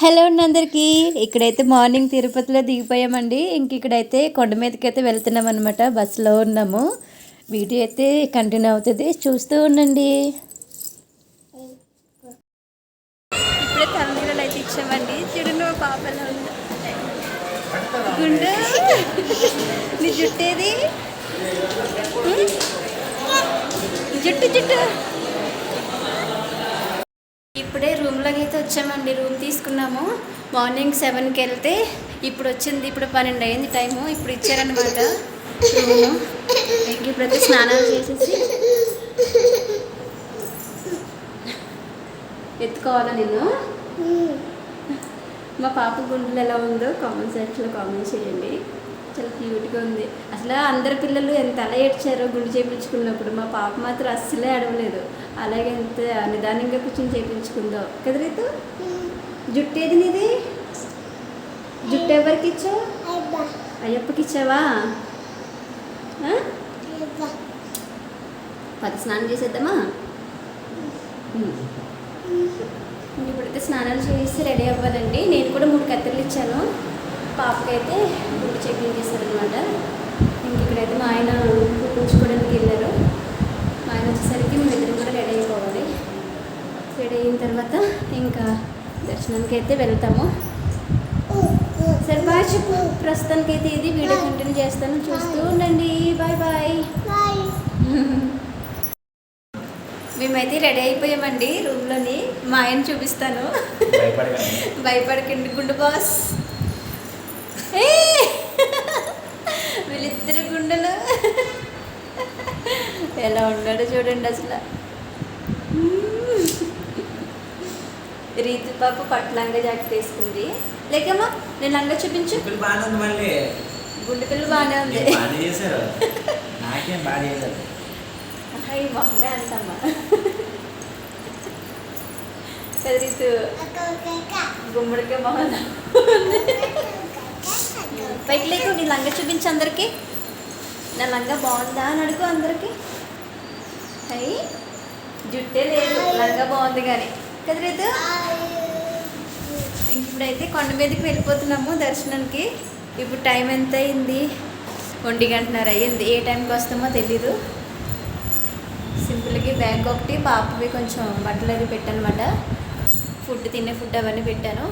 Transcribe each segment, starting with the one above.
Hello అండి అందరికీ. ఇక్కడైతే మార్నింగ్ తిరుపతిలో దిగిపోయామండి. ఇక్కడైతే కొండ మీదకి అయితే వెళ్తున్నాం అనమాట. బస్సులో ఉన్నాము. వీడియో అయితే కంటిన్యూ అవుతుంది, చూస్తూ ఉండండి. ఇప్పుడే తలనీళ్ళు అయితే ఇచ్చామండి. చూడండి మా పాప ఎలా ఉంది. గుండు నీ జుట్టేది, జుట్టు జుట్టు. ఇప్పుడే రూమ్లోకి అయితే వచ్చామండి. రూమ్ తీసుకున్నాము. మార్నింగ్ 7కి వెళ్తే ఇప్పుడు వచ్చింది, ఇప్పుడు 12 అయింది టైము. ఇప్పుడు ఇచ్చారనమాట రూము. ఇప్పుడైతే స్నానాలు చేసేసి ఎత్తుకోవాలా నేను. మా పాప గుండెలు ఎలా ఉందో కామెంట్ సెక్షన్లో కామెంట్ చేయండి. చాలా క్యూట్గా ఉంది. అసలు అందరి పిల్లలు ఎంత అలా ఏడ్చారో గుండు చేయించుకున్నప్పుడు, మా పాప మాత్రం అస్సలే అడవలేదు. అలాగే ఎంత నిదానంగా కూర్చొని చేయించుకుందో కదా రీతు. జుట్టు ఏది నీది? జుట్టు ఎవరికి ఇచ్చావు? అయ్యప్పకి ఇచ్చావా? పది స్నానం చేసేద్దామా? ఇప్పుడైతే స్నానాలు చేసి రెడీ అవ్వాలండి. నేను కూడా 3 కత్తెరలు ఇచ్చాను. పాపకైతే గుండు చెకింగ్ చేశారనమాట. ఇక్కడైతే మా ఆయన కుట్టించుకోవడానికి వెళ్ళారు. మా ఆయన వచ్చేసరికి మేము ఇద్దరు కూడా రెడీ అయిపోవాలి. రెడీ అయిన తర్వాత ఇంకా దర్శనానికి అయితే వెళ్తాము. సరే బాయ్ చెప్పు. ప్రస్తుతానికి అయితే ఇది వీడియో కంటిన్యూ చేస్తాను, చూస్తూ ఉండండి. Bye bye. మేమైతే రెడీ అయిపోయామండి రూమ్లోని. మా ఆయన చూపిస్తాను. భయపడకండి గుండు బాస్. వీళ్ళిద్దరు గుండెలు ఎలా ఉన్నాడో చూడండి అసలు. రీతు పాప పట్లంగా జాకెట్ వేసుకుంది. లేకమ్మా నేను లంగా చూపించు. గుండె పిల్లలు బాగానే ఉంది. ఈ మొహమే అంతమ్మా కదా రీతు. గుమ్మడికే మొహం పైకి లేకు. నీ లంగా చూపించు అందరికి. నా లంగా బాగుందా అని అడుగు అందరికి. అయ్యి జుట్టే లేదు, లంగా బాగుంది కానీ కదా రీతు. ఇప్పుడైతే కొండ మీదకి వెళ్ళిపోతున్నాము దర్శనానికి. ఇప్పుడు టైం ఎంత అయింది? 1:30 అయ్యింది. ఏ టైంకి వస్తామో తెలీదు. సింపుల్గా బ్యాగ్ ఒకటి, పాపవి కొంచెం బట్టలు అవి పెట్టానమాట. తినే ఫుడ్ అవన్నీ పెట్టాను.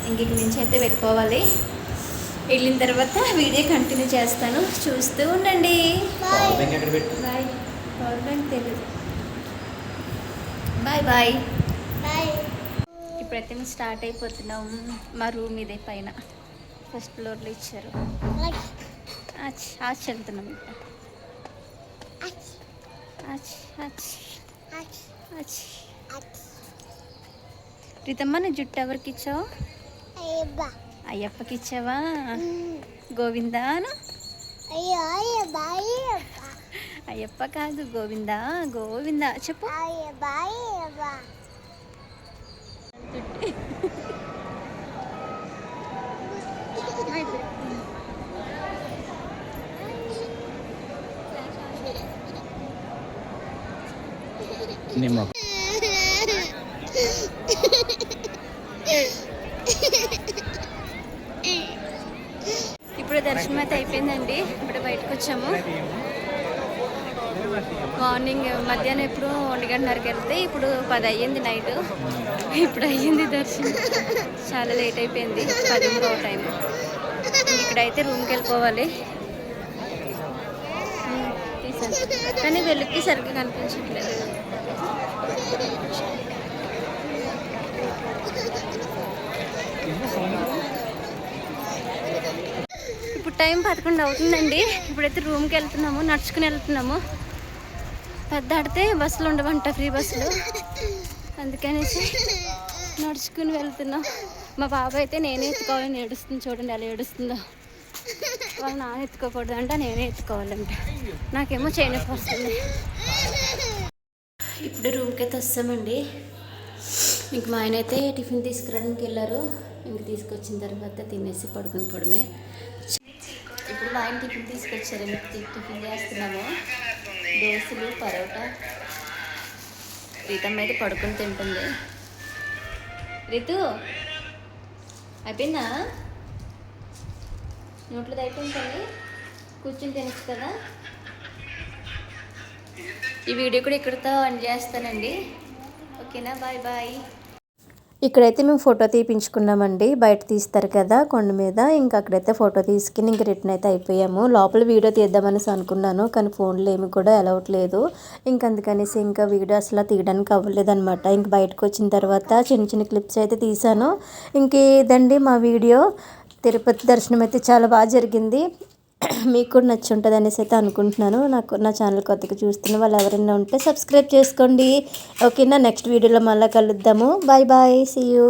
ఇంక నుంచి అయితే వెళ్ళిపోవాలి. వెళ్ళిన తర్వాత వీడియో కంటిన్యూ చేస్తాను, చూస్తూ ఉండండి. బాయ్. పవర్ బ్యాంక్ తెలీదు. Bye bye. ఇప్పుడైతే మేము స్టార్ట్ అయిపోతున్నాం. మా రూమ్ ఇదే పైన ఫస్ట్ ఫ్లోర్లో ఇచ్చారు. ఆచ్ వెళ్తున్నాం. ప్రీతమ్మ నీ జుట్టు ఎవరికి ఇచ్చావు? అయ్యప్పకి ఇచ్చావా? గోవిందా అను. అయ్యప్ప కాదు గోవిందా. గోవిందా చెప్పు. ఇప్పుడు దర్శనం అయితే అయిపోయిందండి. ఇప్పుడు బయటకు వచ్చాము. మార్నింగ్ మధ్యాహ్నం ఎప్పుడు 1:30కి వెళ్తే ఇప్పుడు 10 అయ్యింది నైట్. ఇప్పుడు అయ్యింది దర్శనం. చాలా లేట్ అయిపోయింది. 10 టైం. ఇక్కడైతే రూమ్కి వెళ్ళిపోవాలి. కానీ వెలుగుకి సరిగ్గా కనిపించట్లేదు. ఇప్పుడు టైం 11 అవుతుందండి. ఇప్పుడైతే రూమ్కి వెళ్తున్నాము. నడుచుకుని వెళ్తున్నాము. పెద్ద ఆడితే బస్సులు ఉండవంట, ఫ్రీ బస్సులు. అందుకనేసి నడుచుకుని వెళ్తున్నాం. మా పాప అయితే నేనే ఎత్తుకోవాలని ఏడుస్తుంది. చూడండి ఎలా ఏడుస్తుందో. వాళ్ళు నాన్న ఎత్తుకోకూడదు అంట, నేనే ఎత్తుకోవాలంట. నాకేమో చేయనొప్పి వస్తుంది. ఇప్పుడు రూమ్కి అయితే వస్తామండి. ఇంక మా ఆయన అయితే టిఫిన్ తీసుకురావడానికి వెళ్ళారు. ఇంక తీసుకొచ్చిన తర్వాత తినేసి పడుకుని. ఇప్పుడు మా ఆయన టిఫిన్ తీసుకొచ్చారు. టిఫిన్ చేస్తున్నాము. దోశలు, పరోటా. రీతమ్మ అయితే పడుకుని తింటుంది. రితు అయిపోయిందా? నోట్లో అయిపోయిందండి. కూర్చుని తినచ్చు కదా. ఈ వీడియో కూడా ఇక్కడితో ఎండ్ చేస్తానండి. ఓకేనా, బాయ్ బాయ్. ఇక్కడైతే మేము ఫోటో తీపించుకున్నామండి. బయట తీస్తారు కదా కొండ మీద, ఇంకా అక్కడైతే ఫోటో తీసుకుని ఇంక రిటర్న్ అయితే అయిపోయాము. లోపల వీడియో తీద్దామనేసి అనుకున్నాను, కానీ ఫోన్లో ఏమి కూడా అలౌట్ లేదు. ఇంక అందుకనేసి ఇంకా వీడియో అసలు తీయడానికి అవ్వలేదు అనమాట. ఇంక బయటకు వచ్చిన తర్వాత చిన్న చిన్న క్లిప్స్ అయితే తీసాను. ఇంక ఇదండి మా వీడియో. తిరుపతి దర్శనం అయితే చాలా బాగా జరిగింది. మీకు కూడా నచ్చి ఉంటుంది అనేసి అయితే అనుకుంటున్నాను. నా ఛానల్ కొత్తగా చూస్తున్న వాళ్ళు ఎవరైనా ఉంటే సబ్స్క్రైబ్ చేసుకోండి. ఓకేనా, నెక్స్ట్ వీడియోలో మళ్ళీ కలుద్దాము. Bye bye, see you.